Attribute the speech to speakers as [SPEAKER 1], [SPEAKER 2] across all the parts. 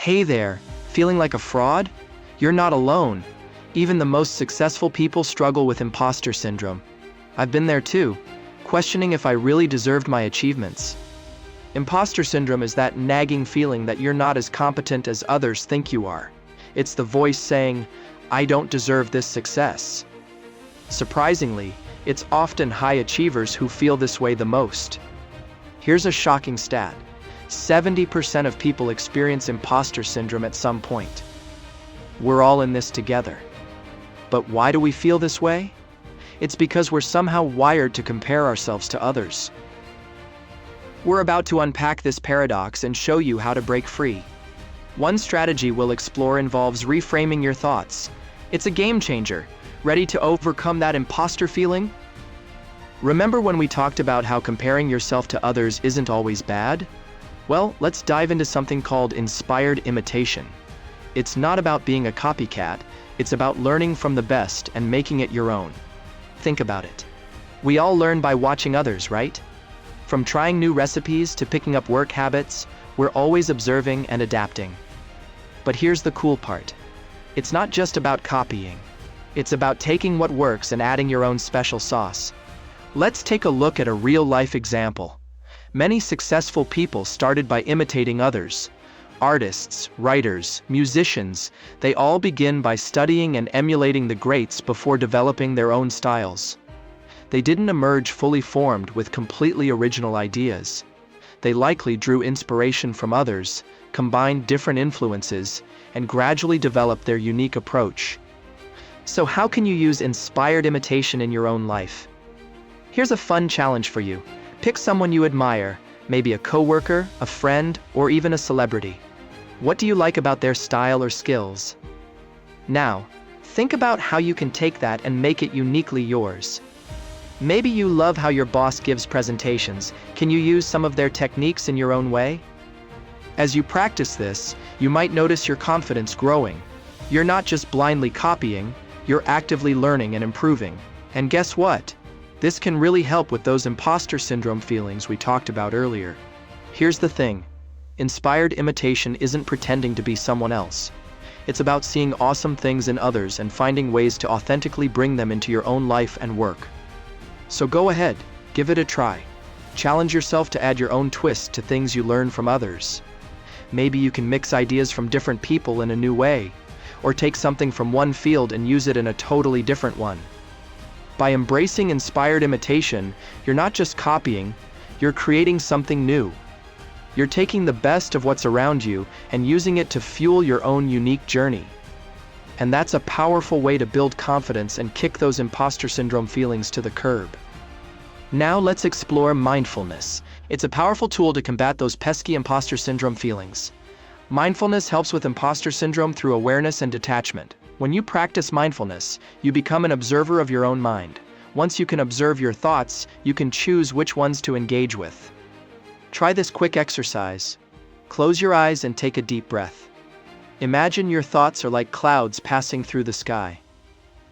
[SPEAKER 1] Hey there, feeling like a fraud? You're not alone. Even the most successful people struggle with imposter syndrome. I've been there too, questioning if I really deserved my achievements. Imposter syndrome is that nagging feeling that you're not as competent as others think you are. It's the voice saying, "I don't deserve this success." Surprisingly, it's often high achievers who feel this way the most. Here's a shocking stat. 70% of people experience imposter syndrome at some point. We're all in this together. But why do we feel this way? It's because we're somehow wired to compare ourselves to others. We're about to unpack this paradox and show you how to break free. One strategy we'll explore involves reframing your thoughts. It's a game changer. Ready to overcome that imposter feeling? Remember when we talked about how comparing yourself to others isn't always bad? Well, let's dive into something called inspired imitation. It's not about being a copycat, it's about learning from the best and making it your own. Think about it. We all learn by watching others, right? From trying new recipes to picking up work habits, we're always observing and adapting. But here's the cool part. It's not just about copying. It's about taking what works and adding your own special sauce. Let's take a look at a real-life example. Many successful people started by imitating others. Artists, writers, musicians, they all begin by studying and emulating the greats before developing their own styles. They didn't emerge fully formed with completely original ideas. They likely drew inspiration from others, combined different influences, and gradually developed their unique approach. So how can you use inspired imitation in your own life? Here's a fun challenge for you. Pick someone you admire, maybe a coworker, a friend, or even a celebrity. What do you like about their style or skills? Now, think about how you can take that and make it uniquely yours. Maybe you love how your boss gives presentations. Can you use some of their techniques in your own way? As you practice this, you might notice your confidence growing. You're not just blindly copying, you're actively learning and improving. And guess what? This can really help with those imposter syndrome feelings we talked about earlier. Here's the thing. Inspired imitation isn't pretending to be someone else. It's about seeing awesome things in others and finding ways to authentically bring them into your own life and work. So go ahead, give it a try. Challenge yourself to add your own twist to things you learn from others. Maybe you can mix ideas from different people in a new way, or take something from one field and use it in a totally different one. By embracing inspired imitation, you're not just copying, you're creating something new. You're taking the best of what's around you and using it to fuel your own unique journey. And that's a powerful way to build confidence and kick those imposter syndrome feelings to the curb. Now let's explore mindfulness. It's a powerful tool to combat those pesky imposter syndrome feelings. Mindfulness helps with imposter syndrome through awareness and detachment. When you practice mindfulness, you become an observer of your own mind. Once you can observe your thoughts, you can choose which ones to engage with. Try this quick exercise. Close your eyes and take a deep breath. Imagine your thoughts are like clouds passing through the sky.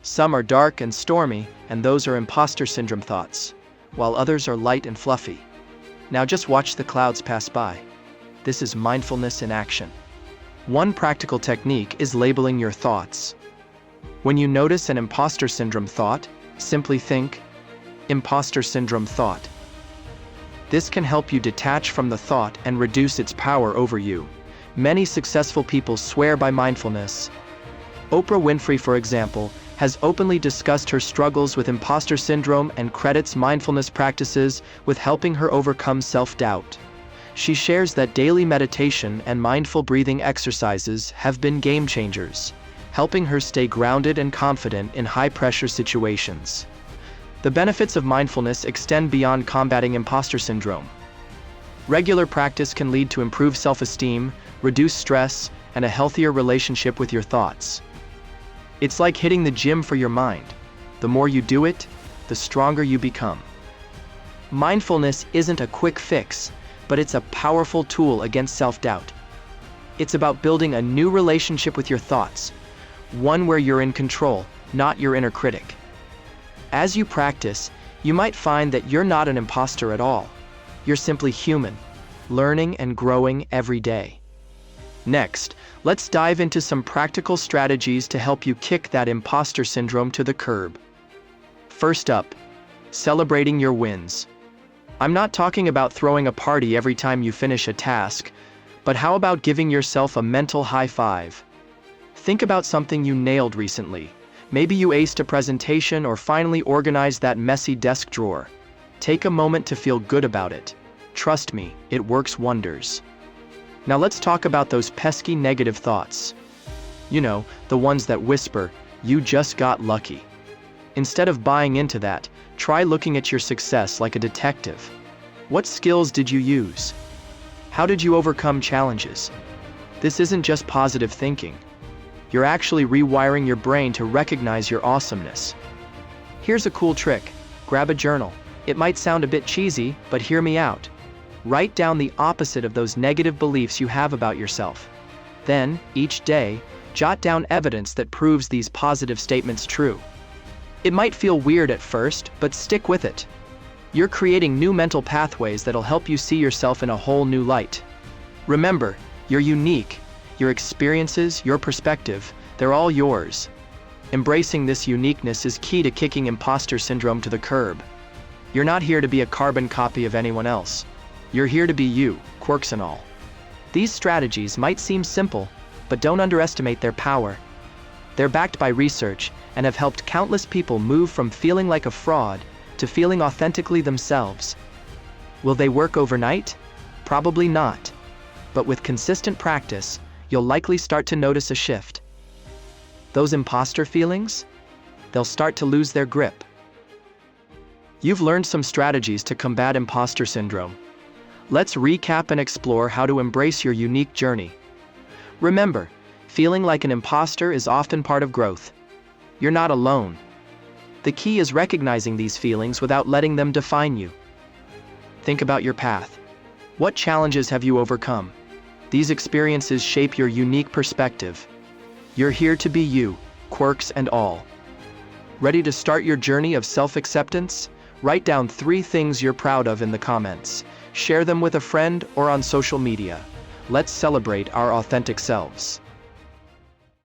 [SPEAKER 1] Some are dark and stormy, and those are imposter syndrome thoughts, while others are light and fluffy. Now just watch the clouds pass by. This is mindfulness in action. One practical technique is labeling your thoughts. When you notice an imposter syndrome thought, simply think, "Imposter syndrome thought." This can help you detach from the thought and reduce its power over you. Many successful people swear by mindfulness. Oprah Winfrey, for example, has openly discussed her struggles with imposter syndrome and credits mindfulness practices with helping her overcome self-doubt. She shares that daily meditation and mindful breathing exercises have been game changers, helping her stay grounded and confident in high-pressure situations. The benefits of mindfulness extend beyond combating imposter syndrome. Regular practice can lead to improved self-esteem, reduced stress, and a healthier relationship with your thoughts. It's like hitting the gym for your mind. The more you do it, the stronger you become. Mindfulness isn't a quick fix, but it's a powerful tool against self-doubt. It's about building a new relationship with your thoughts, one where you're in control, not your inner critic. As you practice, you might find that you're not an imposter at all. You're simply human, learning and growing every day. Next, let's dive into some practical strategies to help you kick that imposter syndrome to the curb. First up, celebrating your wins. I'm not talking about throwing a party every time you finish a task, but how about giving yourself a mental high five? Think about something you nailed recently. Maybe you aced a presentation or finally organized that messy desk drawer. Take a moment to feel good about it. Trust me, it works wonders. Now let's talk about those pesky negative thoughts. You know, the ones that whisper, "You just got lucky." Instead of buying into that, try looking at your success like a detective. What skills did you use? How did you overcome challenges? This isn't just positive thinking. You're actually rewiring your brain to recognize your awesomeness. Here's a cool trick. Grab a journal. It might sound a bit cheesy, but hear me out. Write down the opposite of those negative beliefs you have about yourself. Then, each day, jot down evidence that proves these positive statements true. It might feel weird at first, but stick with it. You're creating new mental pathways that'll help you see yourself in a whole new light. Remember, you're unique. Your experiences, your perspective, they're all yours. Embracing this uniqueness is key to kicking imposter syndrome to the curb. You're not here to be a carbon copy of anyone else. You're here to be you, quirks and all. These strategies might seem simple, but don't underestimate their power. They're backed by research and have helped countless people move from feeling like a fraud to feeling authentically themselves. Will they work overnight? Probably not. But with consistent practice, you'll likely start to notice a shift. Those imposter feelings? They'll start to lose their grip. You've learned some strategies to combat imposter syndrome. Let's recap and explore how to embrace your unique journey. Remember, feeling like an imposter is often part of growth. You're not alone. The key is recognizing these feelings without letting them define you. Think about your path. What challenges have you overcome? These experiences shape your unique perspective. You're here to be you, quirks and all. Ready to start your journey of self-acceptance? Write down 3 things you're proud of in the comments. Share them with a friend or on social media. Let's celebrate our authentic selves.